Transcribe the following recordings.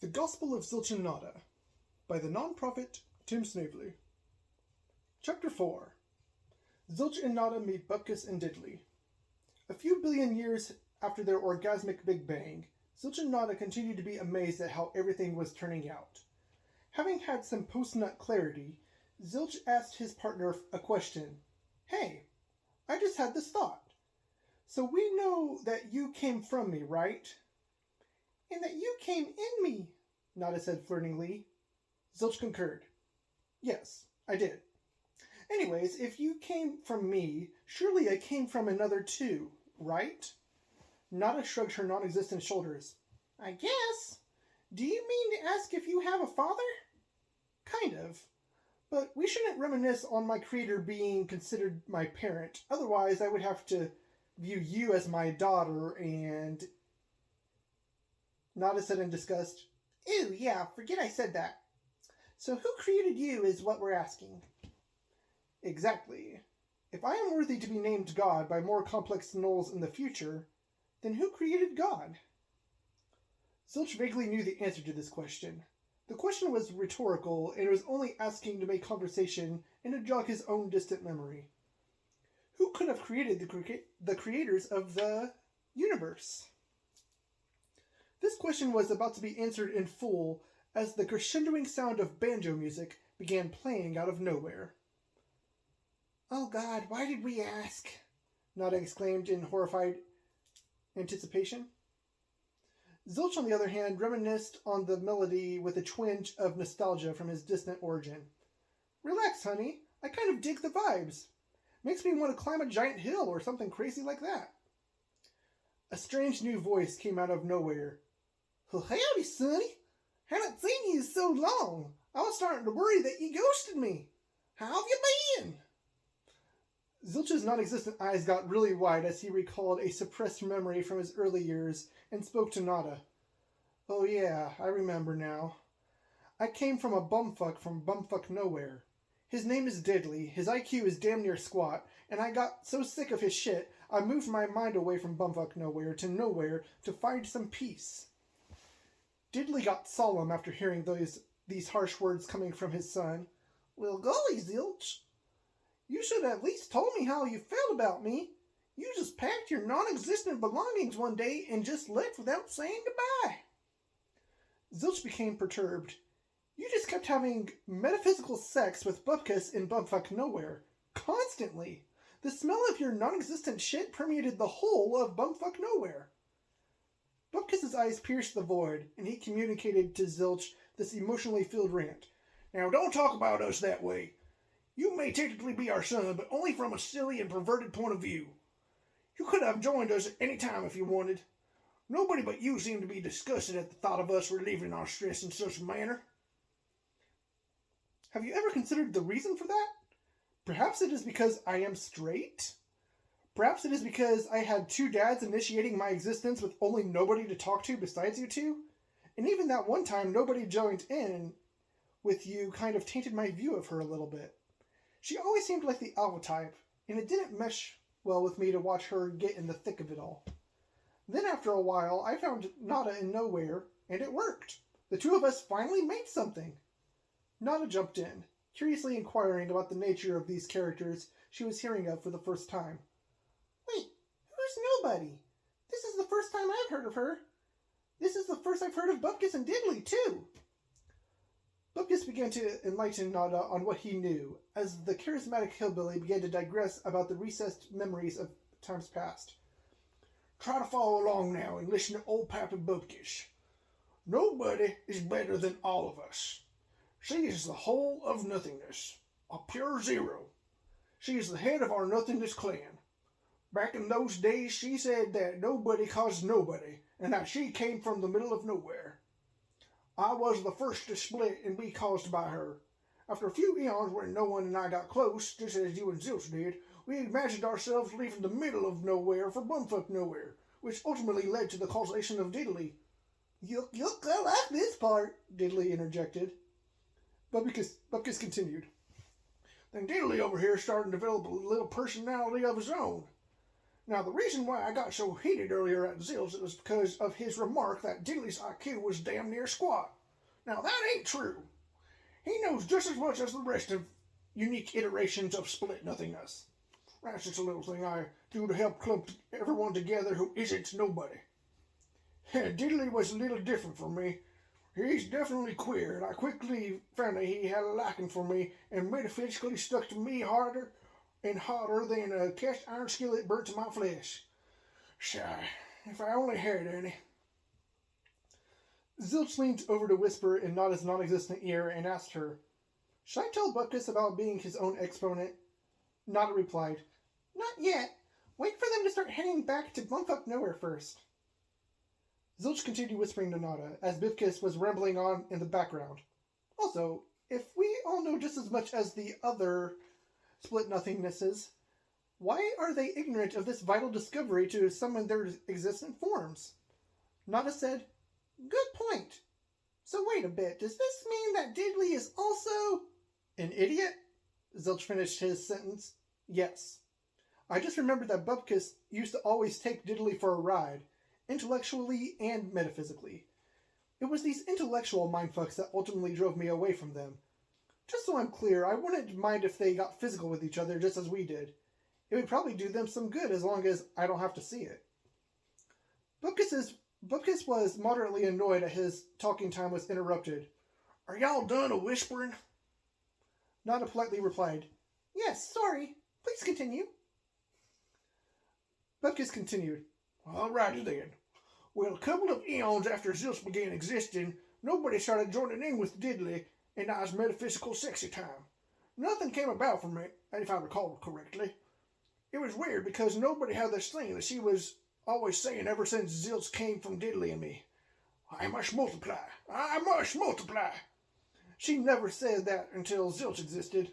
The Gospel of Zilch by the non-prophet Tim Snavely. Chapter 4. Zilch and Nada meet Bupkis and Diddley. A few billion years after their orgasmic Big Bang, Zilch and Nada continued to be amazed at how everything was turning out. Having had some post-nut clarity, Zilch asked his partner a question. Hey, I just had this thought. So we know that you came from me, right? And that you came in me, Nada said flirtingly. Zilch concurred. Yes, I did. Anyways, if you came from me, surely I came from another too, right? Nada shrugged her non-existent shoulders. I guess. Do you mean to ask if you have a father? Kind of. But we shouldn't reminisce on my creator being considered my parent. Otherwise, I would have to view you as my daughter and... Nada said in disgust. Ew, yeah, forget I said that. So who created you is what we're asking. Exactly. If I am worthy to be named God by more complex gnolls in the future, then who created God? Zilch vaguely knew the answer to this question. The question was rhetorical, and it was only asking to make conversation and to jog his own distant memory. Who could have created the creators of the universe? This question was about to be answered in full as the crescendoing sound of banjo music began playing out of nowhere. Oh God, why did we ask? Nada exclaimed in horrified anticipation. Zilch, on the other hand, reminisced on the melody with a twinge of nostalgia from his distant origin. Relax, honey. I kind of dig the vibes. Makes me want to climb a giant hill or something crazy like that. A strange new voice came out of nowhere. Well, howdy, sonny. Haven't seen you in so long. I was starting to worry that you ghosted me. How have you been? Zilch's non-existent eyes got really wide as he recalled a suppressed memory from his early years and spoke to Nada. Oh yeah, I remember now. I came from a bumfuck from bumfuck nowhere. His name is Diddley, his IQ is damn near squat, and I got so sick of his shit, I moved my mind away from bumfuck nowhere to find some peace. Diddley got solemn after hearing these harsh words coming from his son. Well, golly, Zilch. You should have at least told me how you felt about me. You just packed your non-existent belongings one day and just left without saying goodbye. Zilch became perturbed. You just kept having metaphysical sex with Bupkis in bumfuck nowhere. Constantly. The smell of your non-existent shit permeated the whole of bumfuck nowhere. Bupkis' eyes pierced the void, and he communicated to Zilch this emotionally filled rant. Now, don't talk about us that way. You may technically be our son, but only from a silly and perverted point of view. You could have joined us at any time if you wanted. Nobody but you seemed to be disgusted at the thought of us relieving our stress in such a manner. Have you ever considered the reason for that? Perhaps it is because I am straight? Perhaps it is because I had two dads initiating my existence with only nobody to talk to besides you two? And even that one time nobody joined in with you kind of tainted my view of her a little bit. She always seemed like the alpha type, and it didn't mesh well with me to watch her get in the thick of it all. Then after a while, I found Nada in nowhere, and it worked. The two of us finally made something. Nada jumped in, curiously inquiring about the nature of these characters she was hearing of for the first time. Wait, who's nobody? This is the first time I've heard of her. This is the first I've heard of Bupkis and Diddley, too. Bupkis began to enlighten Nada on what he knew, as the charismatic hillbilly began to digress about the recessed memories of times past. Try to follow along now and listen to old Pappy Bupkis. Nobody is better than all of us. She is the whole of nothingness, a pure zero. She is the head of our nothingness clan. Back in those days, she said that nobody caused nobody, and that she came from the middle of nowhere. I was the first to split and be caused by her. After a few eons when no one and I got close, just as you and Zilch did, we imagined ourselves leaving the middle of nowhere for bumfuck nowhere, which ultimately led to the causation of Diddley. Yuck, I like this part, Diddley interjected. Bupkis continued. Then Diddley over here started to develop a little personality of his own. Now, the reason why I got so heated earlier at Zilch was because of his remark that Diddley's IQ was damn near squat. Now, that ain't true. He knows just as much as the rest of unique iterations of split nothingness. That's just a little thing I do to help clump everyone together who isn't nobody. Diddley was a little different from me. He's definitely queer, and I quickly found that he had a liking for me and metaphysically stuck to me harder and hotter than a cast iron skillet burnt to my flesh. Shy, if I only had any. Zilch leaned over to whisper in Nada's non-existent ear and asked her, "Should I tell Bupkis about being his own exponent?" Nada replied, "Not yet. Wait for them to start heading back to bumfuck nowhere first." Zilch continued whispering to Nada, as Bupkis was rambling on in the background. Also, if we all know just as much as the other split nothingnesses, why are they ignorant of this vital discovery to summon their existent forms? Nada said, "Good point. So wait a bit, does this mean that Diddley is also an idiot?" Zilch finished his sentence. "Yes. I just remembered that Bupkis used to always take Diddley for a ride, intellectually and metaphysically. It was these intellectual mindfucks that ultimately drove me away from them. Just so I'm clear, I wouldn't mind if they got physical with each other just as we did. It would probably do them some good as long as I don't have to see it." Bupkis was moderately annoyed at his talking time was interrupted. "Are y'all done a-whispering?" Nada politely replied, "Yes, sorry. Please continue." Bupkis continued, "Alrighty then. Well, a couple of eons after Zilch began existing, nobody started joining in with Diddley and I's metaphysical sexy time. Nothing came about from it, if I recall correctly. It was weird because nobody had this thing that she was always saying ever since Zilch came from Diddley and me. I must multiply. I must multiply. She never said that until Zilch existed.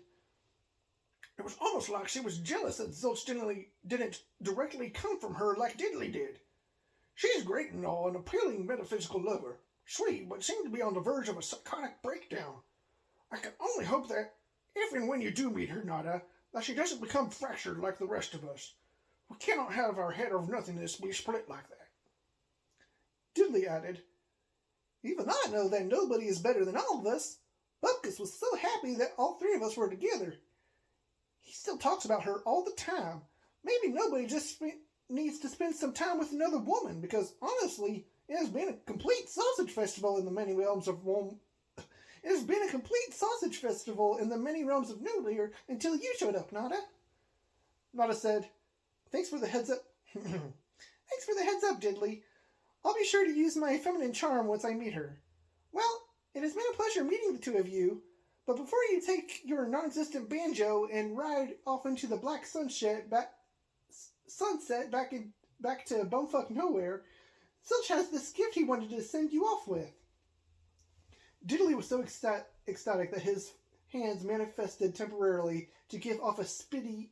It was almost like she was jealous that Zilch didn't directly come from her like Diddley did. She's great and all, an appealing metaphysical lover. Sweet, but seemed to be on the verge of a psychotic breakdown. I can only hope that, if and when you do meet her, Nada, that she doesn't become fractured like the rest of us. We cannot have our head of nothingness be split like that." Diddley added, "Even I know that nobody is better than all of us. Bupkis was so happy that all three of us were together. He still talks about her all the time. Maybe nobody just needs to spend some time with another woman, because honestly, it has been a complete sausage festival in the many realms of It has been a complete sausage festival in the many realms of nuclear until you showed up, Nada." Nada said, "Thanks for the heads up." "Thanks for the heads up, Diddley. I'll be sure to use my feminine charm once I meet her. Well, it has been a pleasure meeting the two of you, but before you take your non-existent banjo and ride off into the black sunset back to bumfuck nowhere, Zilch has this gift he wanted to send you off with." Diddley was so ecstatic that his hands manifested temporarily to give off a speedy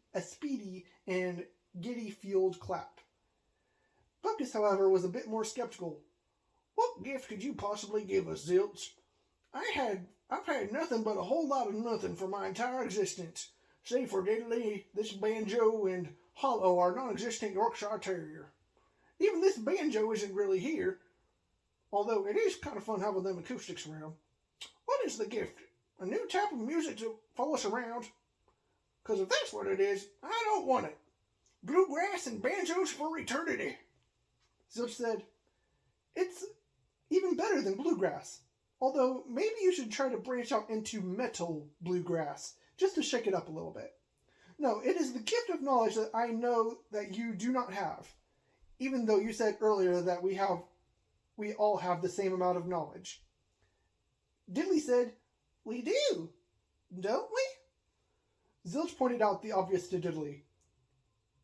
and giddy-fueled clap. Bupkis, however, was a bit more skeptical. "What gift could you possibly give us, Zilch? I've had nothing but a whole lot of nothing for my entire existence, save for Diddley, this banjo, and Hollow, our non-existent Yorkshire Terrier. Even this banjo isn't really here, although it is kind of fun having them acoustics around. What is the gift? A new type of music to follow us around? Because if that's what it is, I don't want it. Bluegrass and banjos for eternity." Zilch said, "It's even better than bluegrass. Although maybe you should try to branch out into metal bluegrass, just to shake it up a little bit. No, it is the gift of knowledge that I know that you do not have, even though you said earlier that we all have the same amount of knowledge." Diddley said, "We do, don't we?" Zilch pointed out the obvious to Diddley.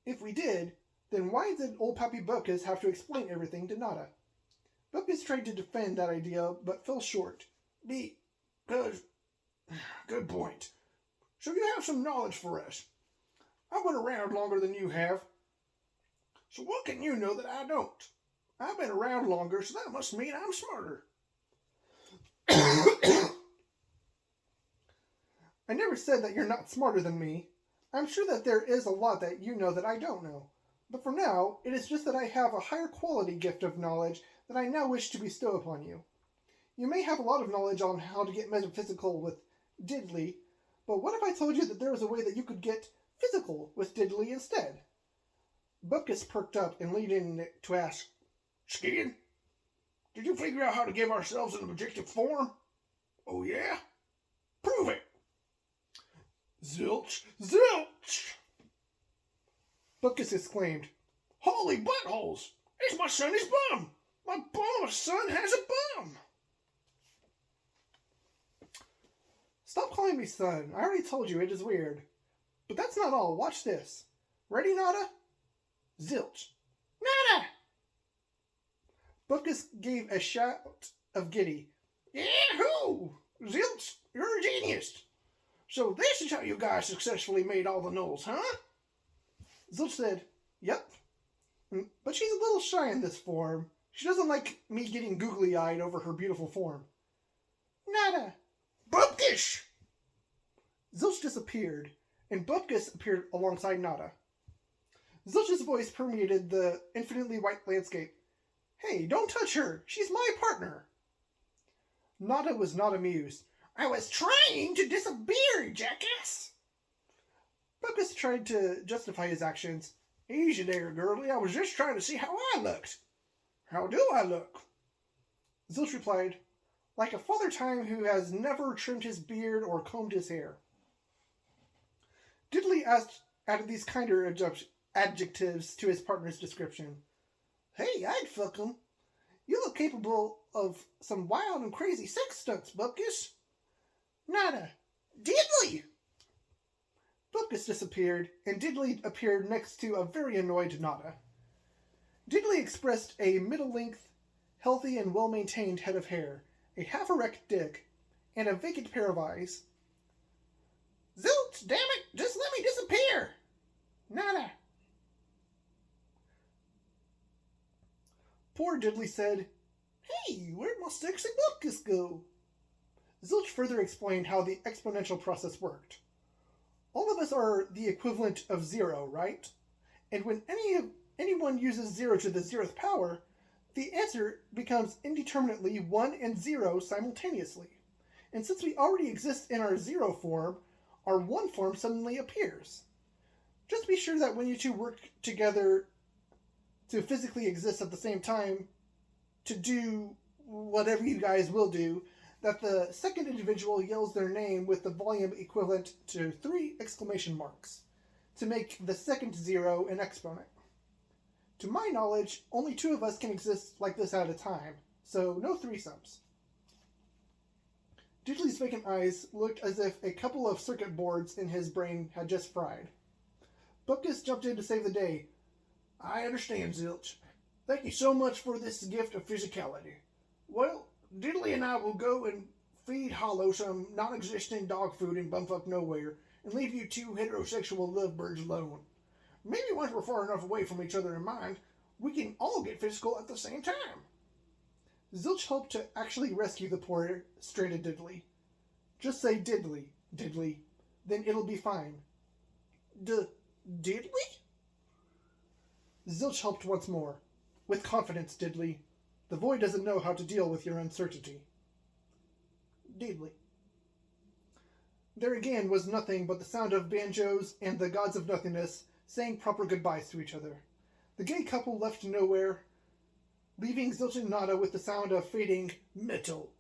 If we did, then why did old Pappy Bupkis have to explain everything to Nada? Bupkis tried to defend that idea, but fell short. Because... Good point. So you have some knowledge for us. I've been around longer than you have. So what can you know that I don't? I've been around longer, so that must mean I'm smarter." "I never said that you're not smarter than me. I'm sure that there is a lot that you know that I don't know. But for now, it is just that I have a higher quality gift of knowledge that I now wish to bestow upon you. You may have a lot of knowledge on how to get metaphysical with Diddley, but what if I told you that there was a way that you could get physical with Diddley instead? Bupkis perked up and leaned in to ask, Skin, did you figure out how to give ourselves an objective form? Oh yeah? Prove it! Zilch! Zilch! Bupkis exclaimed, Holy buttholes! It's my sonny's bum! My bum of a son has a bum! Stop calling me son. I already told you it is weird. But that's not all. Watch this. Ready, Nada? Zilch. Nada! Bupkis gave a shout of giddy. Yahoo! Zilch, you're a genius. So this is how you guys successfully made all the nulls, huh? Zilch said, Yep. But she's a little shy in this form. She doesn't like me getting googly-eyed over her beautiful form. Nada. Bupkis! Zilch disappeared, and Bupkis appeared alongside Nada. Zilch's voice permeated the infinitely white landscape. Hey, don't touch her! She's my partner! Nada was not amused. I was trying to disappear, jackass! Bupkis tried to justify his actions. Easy there, girlie. I was just trying to see how I looked. How do I look? Zilch replied, like a father time who has never trimmed his beard or combed his hair. Diddley added these kinder adjectives to his partner's description. Hey, I'd fuck him. You look capable of some wild and crazy sex stunts, Bupkis. Nada. Diddley! Bupkis disappeared, and Diddley appeared next to a very annoyed Nada. Diddley expressed a middle-length, healthy and well-maintained head of hair, a half-erect dick, and a vacant pair of eyes. Zilch, damn it! Just let me disappear! Nada. Poor Diddley said, Hey, where'd my sexy Bupkis go? Zilch further explained how the exponential process worked. All of us are the equivalent of 0, right? And when anyone uses 0 to the 0th power, the answer becomes indeterminately 1 and 0 simultaneously. And since we already exist in our 0 form, our 1 form suddenly appears. Just be sure that when you two work together to physically exist at the same time, to do whatever you guys will do, that the second individual yells their name with the volume equivalent to 3 exclamation marks, to make the second 0 an exponent. To my knowledge, only 2 of us can exist like this at a time, so no threesomes. Diddley's vacant eyes looked as if a couple of circuit boards in his brain had just fried. Bupkis jumped in to save the day. I understand, Zilch. Thank you so much for this gift of physicality. Well, Diddley and I will go and feed Hollow some non-existent dog food in bumfuck nowhere and leave you 2 heterosexual lovebirds alone. Maybe once we're far enough away from each other in mind, we can all get physical at the same time. Zilch hoped to actually rescue the poor, stranded Diddley. Just say Diddley, Diddley, then it'll be fine. Diddley? Zilch helped once more. With confidence, Diddley. The void doesn't know how to deal with your uncertainty. Diddley. There again was nothing but the sound of banjos and the gods of nothingness saying proper goodbyes to each other. The gay couple left nowhere, leaving Zilch and Nada with the sound of fading metal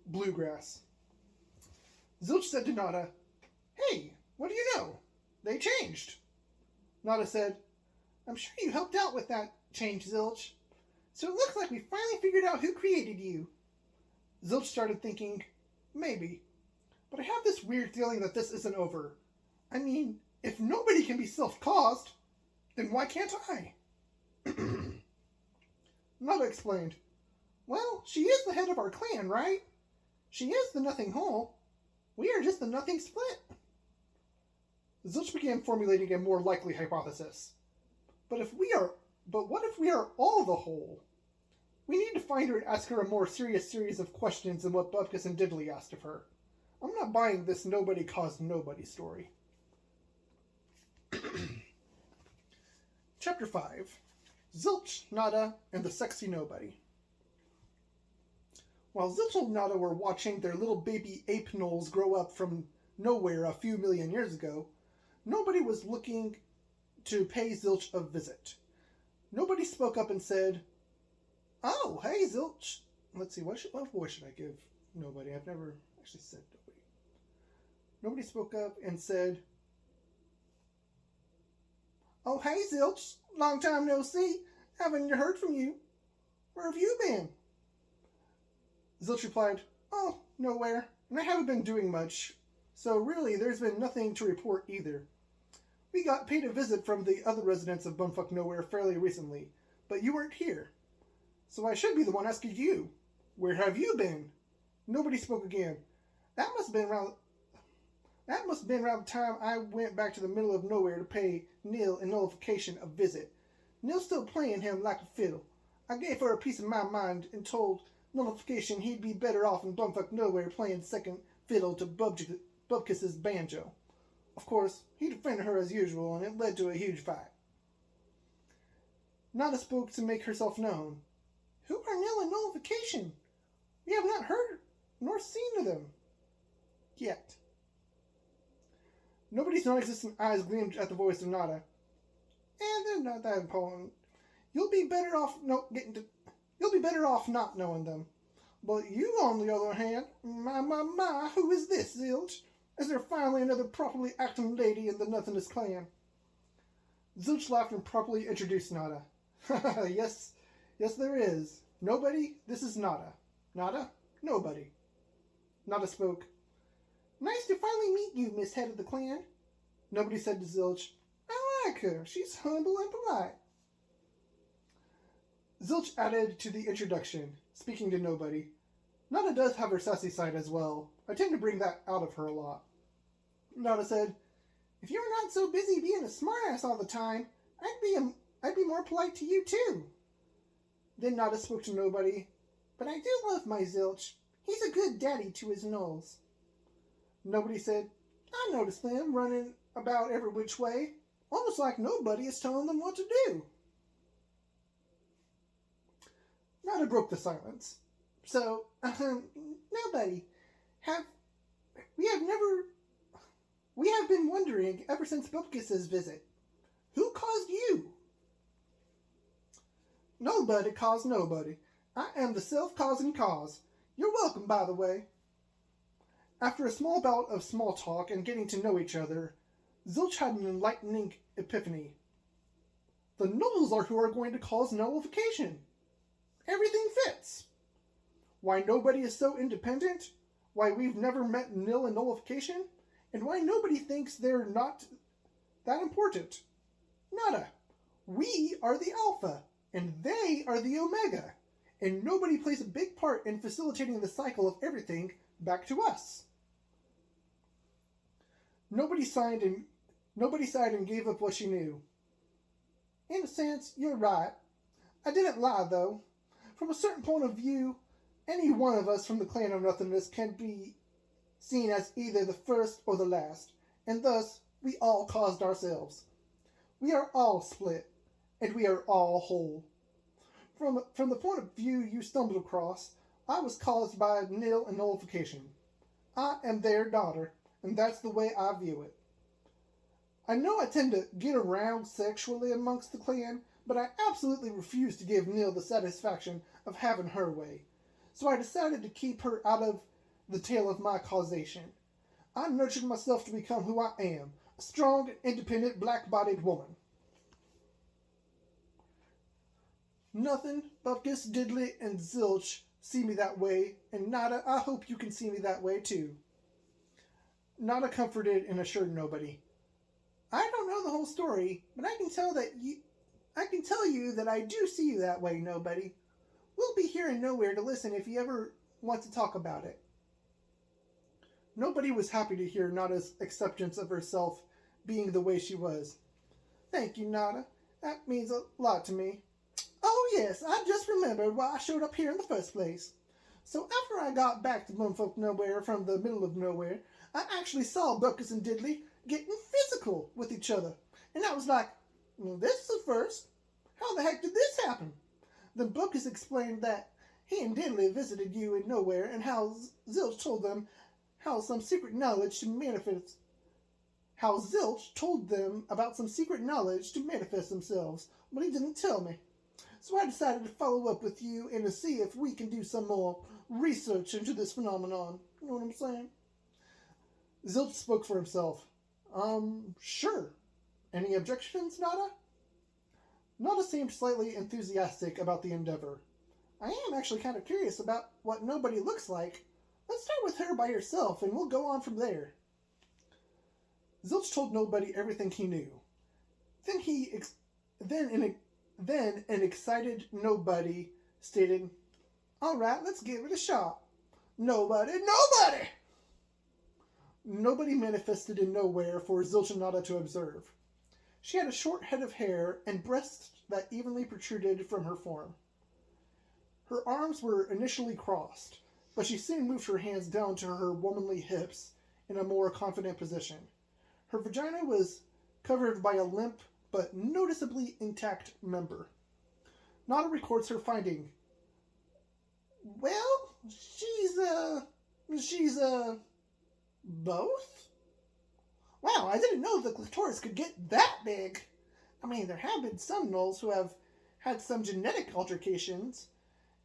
bluegrass. Zilch said to Nada, Hey, what do you know? They changed. Nada said, I'm sure you helped out with that change, Zilch. So it looks like we finally figured out who created you. Zilch started thinking, maybe. But I have this weird feeling that this isn't over. I mean, if nobody can be self-caused, then why can't I? Nada explained, Well, she is the head of our clan, right? She is the Nothing Whole. We are just the Nothing Split. Zilch began formulating a more likely hypothesis. But what if we are all the whole? We need to find her and ask her a more serious series of questions than what Bupkis and Diddley asked of her. I'm not buying this nobody caused nobody story. Chapter 5. Zilch, Nada, and the Sexy Nobody. While Zilch and Nada were watching their little baby ape gnolls grow up from nowhere a few million years ago, nobody was looking to pay Zilch a visit. Nobody spoke up and said, "Oh, hey, Zilch." Let's see, what voice should I give nobody? I've never actually said nobody. Nobody spoke up and said, "Oh, hey, Zilch. Long time no see. Haven't heard from you. Where have you been?" Zilch replied, "Oh, nowhere. And I haven't been doing much. So really, there's been nothing to report either. We got paid a visit from the other residents of Bumfuck Nowhere fairly recently, but you weren't here. So I should be the one asking you, where have you been?" Nobody spoke again. That must have been around the time I went back to the middle of nowhere to pay Nil in nullification a visit. Nil's still playing him like a fiddle. I gave her a piece of my mind and told nullification he'd be better off in Bumfuck Nowhere playing second fiddle to Bubkiss's banjo. Of course, he defended her as usual, and it led to a huge fight. Nada spoke to make herself known. "Who are Nil and nullification? We have not heard nor seen of them yet." Nobody's non-existent eyes gleamed at the voice of Nada. "And they're not that important. You'll be better off not knowing them. But you, on the other hand, my, who is this, Zilch? Is there finally another properly acting lady in the Nothingness clan?" Zilch laughed and properly introduced Nada. Yes, there is. Nobody, this is Nada. Nada, nobody. Nada spoke. "Nice to finally meet you, Miss Head of the Clan." Nobody said to Zilch, "I like her. She's humble and polite." Zilch added to the introduction, speaking to nobody. Nada does have her sassy side as well. I tend to bring that out of her a lot. Nada said, "If you were not so busy being a smartass all the time, I'd be more polite to you too." Then Nada spoke to nobody. "But I do love my Zilch. He's a good daddy to his gnolls." Nobody said, "I noticed them running about every which way, almost like nobody is telling them what to do." Nada broke the silence. "So, nobody, we have been wondering ever since Bubkiss's visit, who caused you?" "Nobody caused nobody. I am the self-causing cause. You're welcome, by the way." After a small bout of small talk and getting to know each other, Zilch had an enlightening epiphany. The gnolls are who are going to cause nullification. Everything fits. Why nobody is so independent, why we've never met Nil in nullification, and why nobody thinks they're not that important. Nada. We are the Alpha, and they are the Omega, and nobody plays a big part in facilitating the cycle of everything back to us. Nobody sighed and gave up what she knew. "In a sense, you're right. I didn't lie, though. From a certain point of view, any one of us from the Clan of Nothingness can be seen as either the first or the last, and thus we all caused ourselves. We are all split, and we are all whole. From the point of view you stumbled across, I was caused by Nil and nullification. I am their daughter, and that's the way I view it. I know I tend to get around sexually amongst the clan, but I absolutely refuse to give Nil the satisfaction of having her way. So I decided to keep her out of the tale of my causation. I nurtured myself to become who I am, a strong, independent, black-bodied woman." Nothing, Bupkis, Diddley, and Zilch see me that way, and Nada, I hope you can see me that way too. Nada comforted and assured nobody. "I don't know the whole story, but I can tell you that I do see you that way, nobody. We'll be here in Nowhere to listen if you ever want to talk about it." Nobody was happy to hear Nada's acceptance of herself being the way she was. "Thank you, Nada. That means a lot to me. Oh yes, I just remembered why I showed up here in the first place. So after I got back to Bumfuck Nowhere from the middle of nowhere, I actually saw Bupkis and Diddley getting physical with each other. And I was like, Well, this is the first. How the heck did this happen? Then Buckus explained that he and Dinley visited you in nowhere, and how Zilch told them how some secret knowledge to manifest. How Zilch told them about some secret knowledge to manifest themselves, but he didn't tell me. So I decided to follow up with you and to see if we can do some more research into this phenomenon. You know what I'm saying? Zilch spoke for himself. Sure. Any objections, Nada? Nada seemed slightly enthusiastic about the endeavor. I am actually kind of curious about what Nobody looks like. Let's start with her by herself, and we'll go on from there. Zilch told Nobody everything he knew. Then an excited Nobody stated, "All right, let's give it a shot. Nobody! Nobody manifested in nowhere for Zilch and Nada to observe. She had a short head of hair and breasts that evenly protruded from her form. Her arms were initially crossed, but she soon moved her hands down to her womanly hips in a more confident position. Her vagina was covered by a limp but noticeably intact member. Nada records her finding. Well, she's both? Wow, I didn't know the clitoris could get that big. I mean, there have been some gnolls who have had some genetic altercations,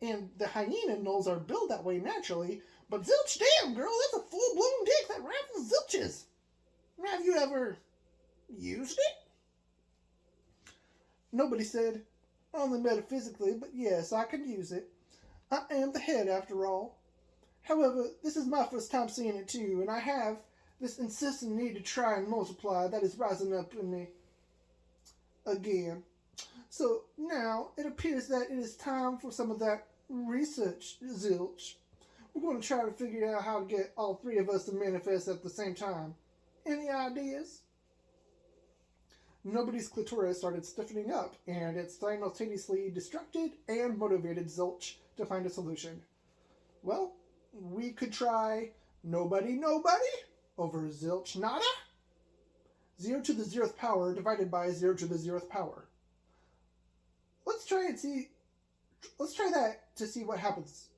and the hyena gnolls are built that way naturally, but Zilch, damn, girl, that's a full-blown dick that rivals Zilch's. Have you ever used it? Nobody said, only metaphysically, but yes, I can use it. I am the head, after all. However, this is my first time seeing it too, and I have this insistent need to try and multiply that is rising up in me again. So now it appears that it is time for some of that research, Zilch. We're going to try to figure out how to get all three of us to manifest at the same time. Any ideas? Nobody's clitoris started stiffening up, and it simultaneously distracted and motivated Zilch to find a solution. Well, we could try nobody over Zilch Nada. 0 to the 0th power divided by 0 to the 0th power. Let's try that to see what happens.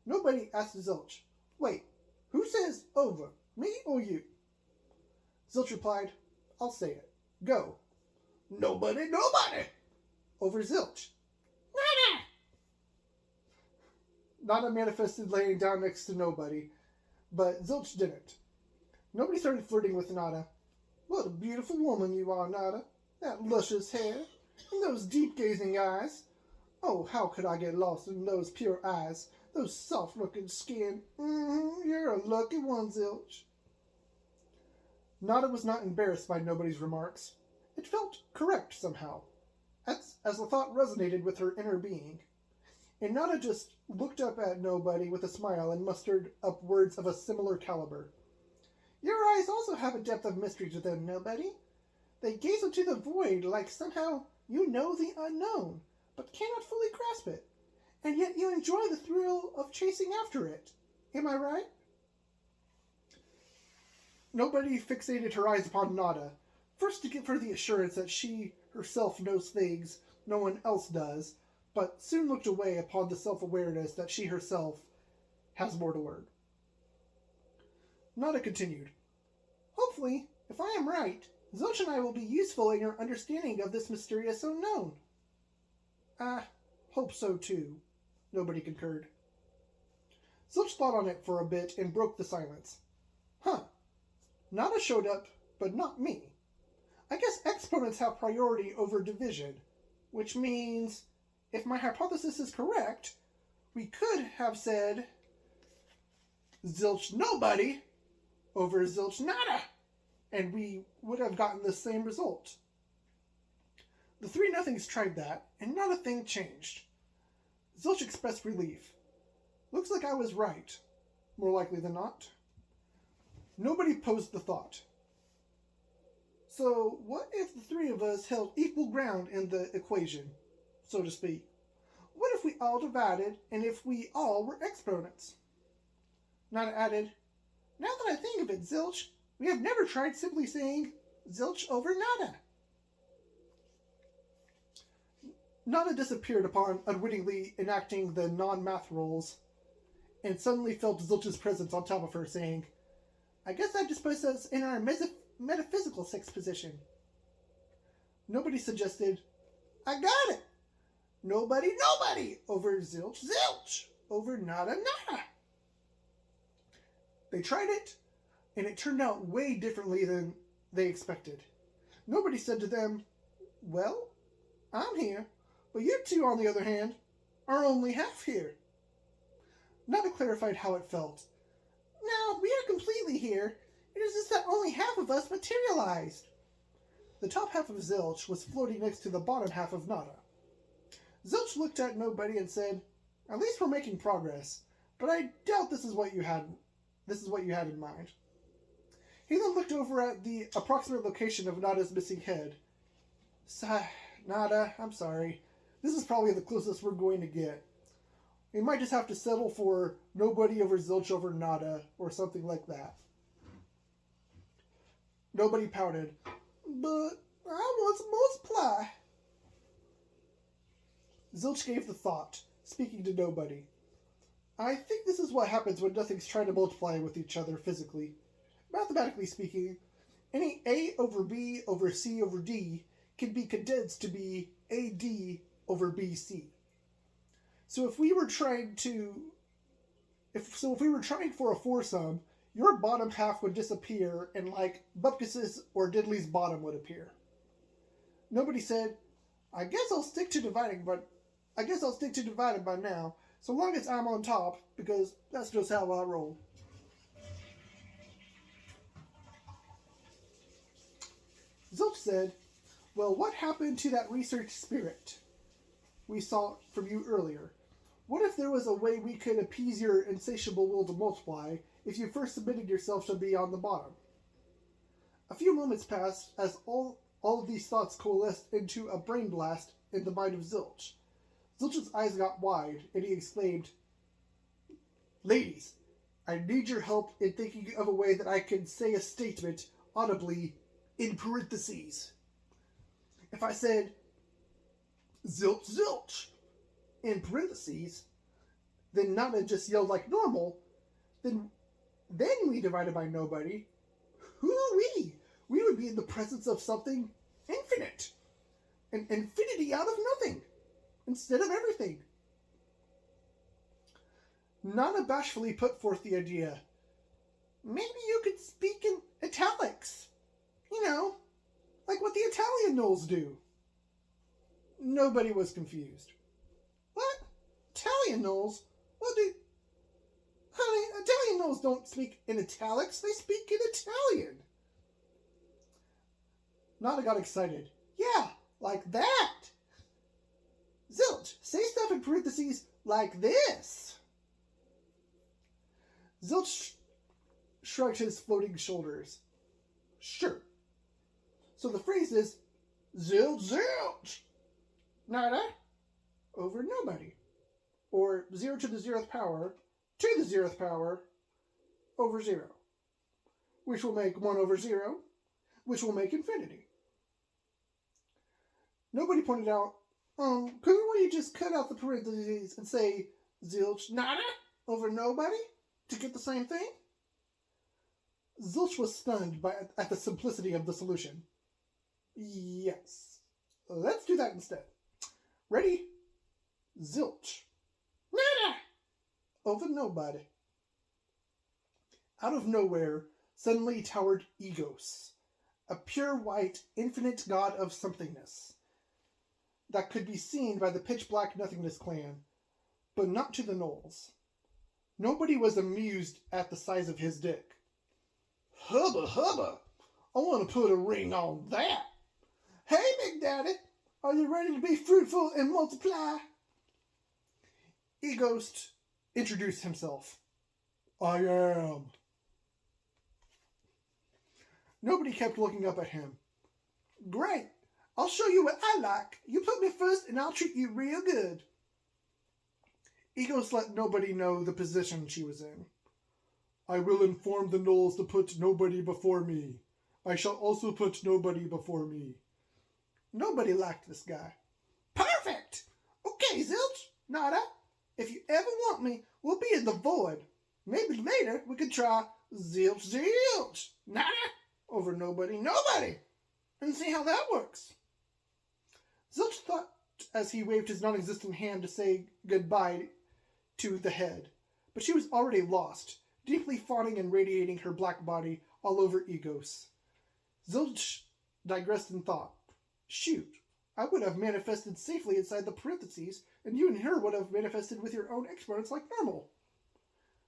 Nobody asked Zilch, wait, who says over, me or you? Zilch replied, I'll say it. Go. Nobody. Over Zilch. Nada manifested laying down next to Nobody, but Zilch didn't. Nobody started flirting with Nada. What a beautiful woman you are, Nada. That luscious hair, and those deep-gazing eyes. Oh, how could I get lost in those pure eyes, those soft-looking skin? You're a lucky one, Zilch. Nada was not embarrassed by Nobody's remarks. It felt correct somehow, as the thought resonated with her inner being. And Nada just looked up at Nobody with a smile and mustered up words of a similar caliber. Your eyes also have a depth of mystery to them, Nobody. They gaze into the void like somehow you know the unknown, but cannot fully grasp it. And yet you enjoy the thrill of chasing after it. Am I right? Nobody fixated her eyes upon Nada, first to give her the assurance that she herself knows things no one else does, but soon looked away upon the self-awareness that she herself has more to learn. Nada continued, Hopefully, if I am right, Zilch and I will be useful in your understanding of this mysterious unknown. I hope so too, Nobody concurred. Zilch thought on it for a bit and broke the silence. Nada showed up, but not me. I guess exponents have priority over division, which means, if my hypothesis is correct, we could have said Zilch Nobody over Zilch Nada, and we would have gotten the same result. The three nothings tried that, and not a thing changed. Zilch expressed relief. Looks like I was right, more likely than not. Nobody posed the thought. So, what if the three of us held equal ground in the equation, so to speak? What if we all divided, and if we all were exponents? Nada added, Now that I think of it, Zilch, we have never tried simply saying Zilch over Nada. Nana disappeared upon unwittingly enacting the non-math rolls, and suddenly felt Zilch's presence on top of her, saying, I guess that just puts us in our metaphysical sixth position. Nobody suggested, I got it! Nobody over Zilch over Nada. They tried it, and it turned out way differently than they expected. Nobody said to them, well, I'm here, but you two, on the other hand, are only half here. Nada clarified how it felt. No, we are completely here. It is just that only half of us materialized. The top half of Zilch was floating next to the bottom half of Nada. Zilch looked at Nobody and said, at least we're making progress, but I doubt this is what you had in mind. He then looked over at the approximate location of Nada's missing head. Nada, I'm sorry. This is probably the closest we're going to get. We might just have to settle for Nobody over Zilch over Nada, or something like that. Nobody pouted. But I want to multiply. Zilch gave the thought, speaking to Nobody. I think this is what happens when nothing's trying to multiply with each other physically. Mathematically speaking, any A over B over C over D can be condensed to be AD over BC. So if we were trying for a foursome, your bottom half would disappear and like Bupkis's or Diddley's bottom would appear. Nobody said, I guess I'll stick to dividing by now, so long as I'm on top, because that's just how I roll. Zilch said, well, what happened to that research spirit we saw from you earlier? What if there was a way we could appease your insatiable will to multiply if you first submitted yourself to be on the bottom? A few moments passed as all of these thoughts coalesced into a brain blast in the mind of Zilch. Zilch's eyes got wide, and he exclaimed, ladies, I need your help in thinking of a way that I can say a statement audibly in parentheses. If I said, Zilch, in parentheses, then Nana just yelled like normal, then we divided by Nobody. Hoo-wee! We would be in the presence of something infinite. An infinity out of nothing, instead of everything. Nana bashfully put forth the idea. Maybe you could speak in italics. You know, like what the Italian gnolls do. Nobody was confused. What? Italian gnolls? Honey, Italian gnolls don't speak in italics. They speak in Italian. Nana got excited. Yeah, like that. Zilch, say stuff in parentheses like this. Zilch shrugged his floating shoulders. Sure. So the phrase is, Zilch, Nada, over Nobody. Or 0 to the 0th power, to the 0th power, over 0. Which will make 1 over 0, which will make infinity. Nobody pointed out, couldn't we just cut out the parentheses and say, Zilch, Nada, over Nobody, to get the same thing? Zilch was stunned at the simplicity of the solution. Yes. Let's do that instead. Ready? Zilch. Nada! Over Nobody. Out of nowhere, suddenly towered Egos, a pure white, infinite god of somethingness that could be seen by the pitch-black Nothingness clan, but not to the gnolls. Nobody was amused at the size of his dick. Hubba hubba! I want to put a ring on that! Hey, Big Daddy! Are you ready to be fruitful and multiply? Eghost introduced himself. I am. Nobody kept looking up at him. Great! I'll show you what I like. You put me first and I'll treat you real good. Eghost let Nobody know the position she was in. I will inform the gnolls to put Nobody before me. I shall also put Nobody before me. Nobody liked this guy. Perfect! Nada. If you ever want me, we'll be in the void. Maybe later we could try Zilch Zilch. Nada. Over nobody, nobody. And see how that works. Zilch thought as he waved his non-existent hand to say goodbye to the head. But she was already lost, deeply fawning and radiating her black body all over Egos. Zilch digressed in thought. Shoot, I would have manifested safely inside the parentheses, and you and her would have manifested with your own exponents like normal.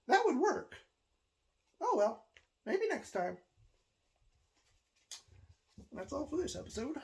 That would work. Oh well, maybe next time. That's all for this episode.